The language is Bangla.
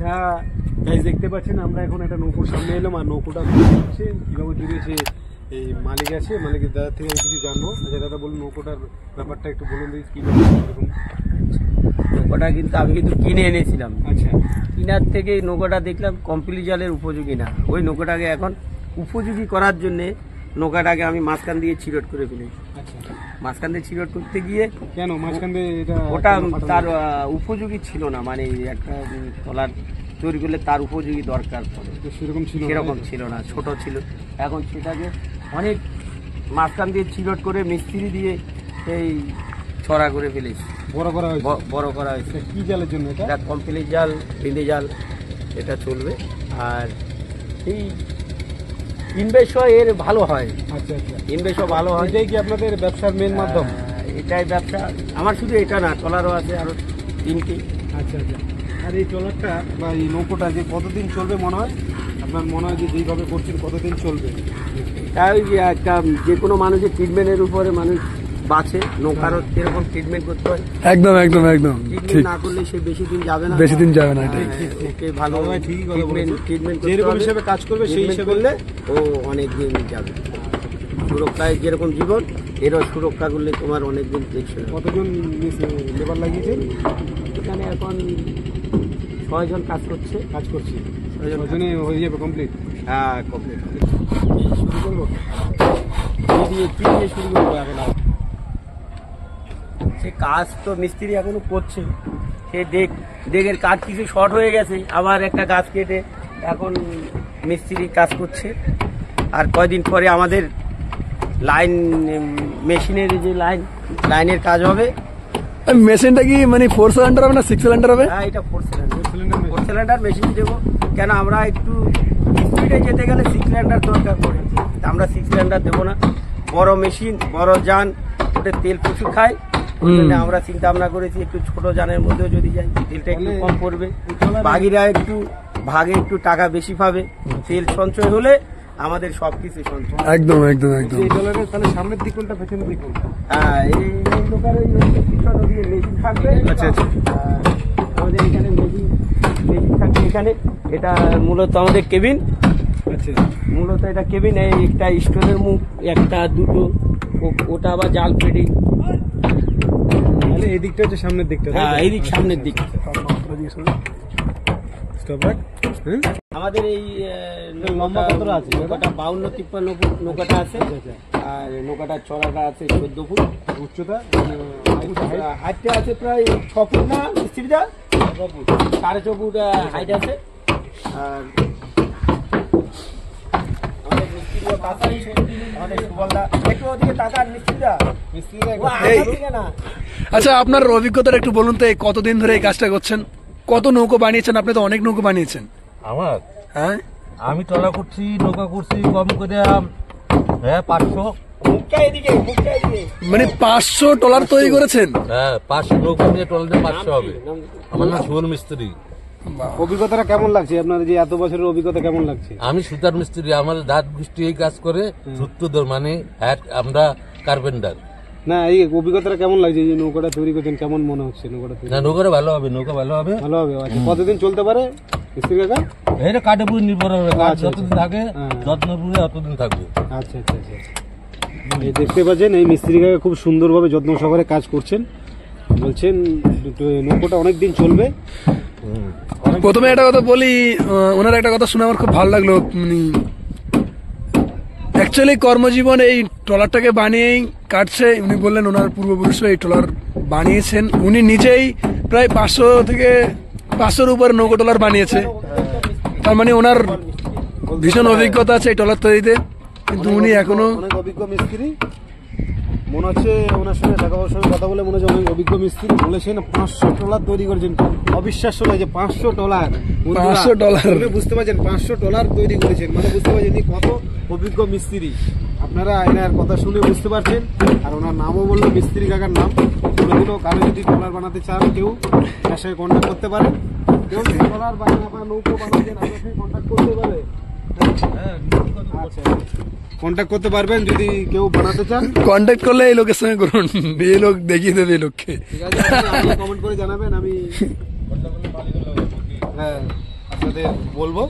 আচ্ছা গাইস, দেখতে পাচ্ছেন আমরা এখন একটা নৌকোর সামনে এলাম, আর নৌকোটা কিভাবে জুড়িয়েছে এই মালিক আছে, মালিকের দাদা থেকে আমি কিছু জানবো। আচ্ছা দাদা বলুন, নৌকোটার ব্যাপারটা একটু বলুন দেখি কীভাবে এরকম। নৌকাটা কিন্তু আমি কিনে এনেছিলাম। আচ্ছা, কিনার থেকে নৌকাটা দেখলাম কমপ্লিট জলের উপযোগী না। ওই নৌকাটাকে এখন উপযোগী করার জন্যে নৌকাটাকে আমি মাঝখান দিয়ে চিরট করে ফেলেছি। আচ্ছা, মাঝখান দিয়ে চিরট করতে গিয়ে কেন মাঝখান দিয়ে ওটা তার উপযোগী ছিল না, মানে একটা তলার তৈরি করলে তার উপযোগী দরকার সেরকম ছিল না, ছোট ছিল। এখন সেটাকে অনেক মাঝখান দিয়ে চিরট করে মিস্ত্রি দিয়ে এই ছড়া করে ফেলেছি, বড় করা হয়েছে। কি জালের জন্য? এটা কমপ্লিট জাল, বিন্দে জাল, এটা চলবে। আর এই ইনভেস্ট এর ভালো হয়। আচ্ছা আচ্ছা, ইনভেস্ট ভালো হয়। এটাই কি আপনাদের ব্যবসার মেন মাধ্যম? এটাই ব্যবসা আমার, শুধু এটা না, ট্রলারও আছে আরো 3টি। আচ্ছা আচ্ছা। আর এই ট্রলারটা বা এই নৌকোটা যে কতদিন চলবে মনে হয় আপনার? মনে হয় যে যেইভাবে করছেন কতদিন চলবে? তাই যে একটা যে কোনো মানুষের ট্রিটমেন্টের উপরে মানুষ বাঁচে, নৌকারও এরকম ট্রিটমেন্ট করতে হয়। একদম একদম একদম ট্রিটমেন্ট না করলে সে বেশি দিন যাবে না, ওকে ভালো ট্রিটমেন্ট যেরকম হিসেবে কাজ করবে সেই হিসেবে করলে ও অনেক দিন যাবে। সুরক্ষায় যেরকম জীবন, এরও সুরক্ষা করলে তোমার অনেক দিন দেখছে। কতজন লেবার লাগিয়েছেন এখানে? এখন 6 জন কাজ করছে। 6 জনে হয়ে যাবে কমপ্লিট? হ্যাঁ, কমপ্লিট। শুরু করবো কি দিয়ে শুরু করবো এখন? সে কাজ তো মিস্ত্রি এখনো করছে, সে ডেকের কাজ কিছু শর্ট হয়ে গেছে, আবার একটা গাছ কেটে এখন মিস্ত্রি কাজ করছে। আর কয়দিন পরে আমাদের লাইন, মেশিনের যে লাইনের কাজ হবে। মেশিনটা কি মানে 4 সিলিন্ডার হবে না 6 সিলিন্ডার হবে? হ্যাঁ, এটা 4 সিলিন্ডার মেশিন দেবো। কেন আমরা একটু স্পিডে যেতে গেলে 6 সিলিন্ডার দরকার পড়ে, আমরা 6 সিলিন্ডার দেবো না। বড় মেশিন, বড় যান, ওটা তেল প্রচুর খায়। ওই জন্য আমরা চিন্তা ভাবনা করেছি একটু ছোট যানের মধ্যেও যদি যাই তেলটা একটু কম পড়বে, বাগিরা ভাগে একটু টাকা বেশি পাবে। তেল সঞ্চয় হলে আমাদের সবকিছু সঞ্চয়। একদম একদম একদম। তাহলে সামনের দিক কোনটা, পেছনের দিক কোনটা? হ্যাঁ, এই দোকানে মেশিন থাকবে। আচ্ছা আচ্ছা। আমাদের এখানে মেশিন থাকবে এখানে। এটা মূলত আমাদের কেবিন। আচ্ছা, মূলত এটা কেবিন। একটা স্টোরের মুখ, একটা দুটো, ওটা আবার জাল পেটি। তাহলে এই দিকটা হচ্ছে সামনের দিকটা? হ্যাঁ, এই দিক সামনের দিক। আমাদের এই লম্বা কতটা আছে? নৌকাটা 52-53 নৌকাটা আছে। আর নৌকাটার চড়াটা আছে 14 ফুট। উচ্চতা হাইটটা আছে প্রায় 6 ফুট না মিস্ত্রিটা? 4.5 ফুট হাইট আছে। আর আমাদের মিস্ত্রিও তাড়াতাড়ি, আমাদের সুবলদা একটু ওদিকে তাকান। মিস্ত্রিটা না। আচ্ছা, আপনার অভিজ্ঞতাটা একটু বলুন তো, কতদিন ধরে এই কাজটা করছেন? কত নৌকো বানিয়েছেন? আপনি তো অনেক নৌকো বানিয়েছেন। আমার? হ্যাঁ, আমি ট্রলা করছি, নৌকা করছি কম করে 500। মানে 500 ট্রলার তৈরি করেছেন? হ্যাঁ, 500 নৌকা নিয়ে ট্রলা দিয়ে 500 হবে। আমার নাম সুবল মিস্ত্রি। অভিজ্ঞতাটা কেমন লাগছে আপনার? যে এত বছরের অভিজ্ঞতা কেমন লাগছে? আমি সুতার মিস্ত্রি, আমার দাঁত গোষ্ঠী এই কাজ করে। সূত্রধর মানে আমরা কার্পেন্টার। না, এই অভিজ্ঞতাটা কেমন লাগছে? যে নৌকাটা তৈরি করছেন কেমন মনে হচ্ছে? না, নৌকাটা ভালো হবে, নৌকা ভালো হবে। আচ্ছা, কতদিন চলতে পারে মিস্ত্রি কাকা? এটা কাঠের উপর নির্ভর হবে, কাঠ যতদিন থাকে যত্নপুরে অতদিন থাকবে। আচ্ছা আচ্ছা আচ্ছা। এই দেখতে পাচ্ছেন এই মিস্ত্রি কাকা খুব সুন্দরভাবে যত্ন সহকারে কাজ করছেন। বলছেন নৌকোটা অনেকদিন চলবে। প্রথমে একটা কথা বলি, ওনার একটা কথা শুনে আমার খুব ভালো লাগলো। অ্যাকচুয়ালি কর্মজীবন এই ট্রলারটাকে বানিয়েই কাটছে। উনি বললেন ওনার পূর্বপুরুষরা এই ট্রলার বানিয়েছেন। উনি নিজেই প্রায় 500 থেকে 500-র উপরে নৌকো ট্রলার বানিয়েছে। তার মানে ওনার ভীষণ অভিজ্ঞতা আছে এই ট্রলার তৈরিতে। কিন্তু উনি এখনো অনেক অভিজ্ঞ মিস্ত্রি মনে হচ্ছে। ওনার সঙ্গে টাকা-পয়সার সঙ্গে কথা বলে মনে হচ্ছে অনেক অভিজ্ঞ মিস্ত্রি। বলেছেন 500 ট্রলার তৈরি করেছেন। অবিশ্বাস্য নয় যে 500 ট্রলার। 500 ট্রলার বুঝতে পারছেন, 500 ট্রলার তৈরি করেছেন মানে বুঝতে পারছেন কত অভিজ্ঞ মিস্ত্রি। আপনারা এনার কথা শুনে বুঝতে পারছেন। আর ওনার নামও বললো, মিস্ত্রি কাকার নাম বলে দিল। কারো যদি ট্রলার বানাতে চান কেউ তার সঙ্গে কন্ট্যাক্ট করতে পারে। কেউ ট্রলার বানানো বা নৌকো বানাতে আপনার সঙ্গে কন্ট্যাক্ট করতে পারে। আচ্ছা, কন্ট্যাক্ট করতে পারবেন যদি কেউ বানাতে চান। কন্ট্যাক্ট করলে এই লোকের সঙ্গে করুন, এই লোক দেখিয়ে দেবে এই লোককে। ঠিক আছে, কমেন্ট করে জানাবেন। আমি হ্যাঁ আপনাদের বলবো